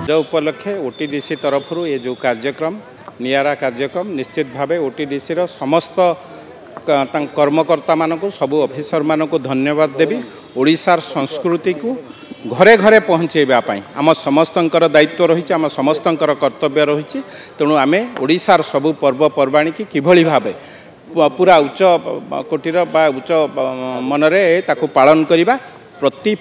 जो उपलक्षे ओटीडीसी तरफ ये जो कार्यक्रम नियारा कार्यक्रम निश्चित भाव ओटीडीसी समस्त कर्मकर्ता मानक सबू ऑफिसर मानक धन्यवाद देवी। ओडिशार संस्कृति को घरे घरे पहुँचेवाई आम समस्तंकर दायित्व रही आम समस्तंकर कर्तव्य रही। तेणु आम ओडिशार सबू पर्वपर्वाणी की किभली भावे पूरा उच्च कोटीर बा उच्च मनरे ताकू पालन करिबा प्रति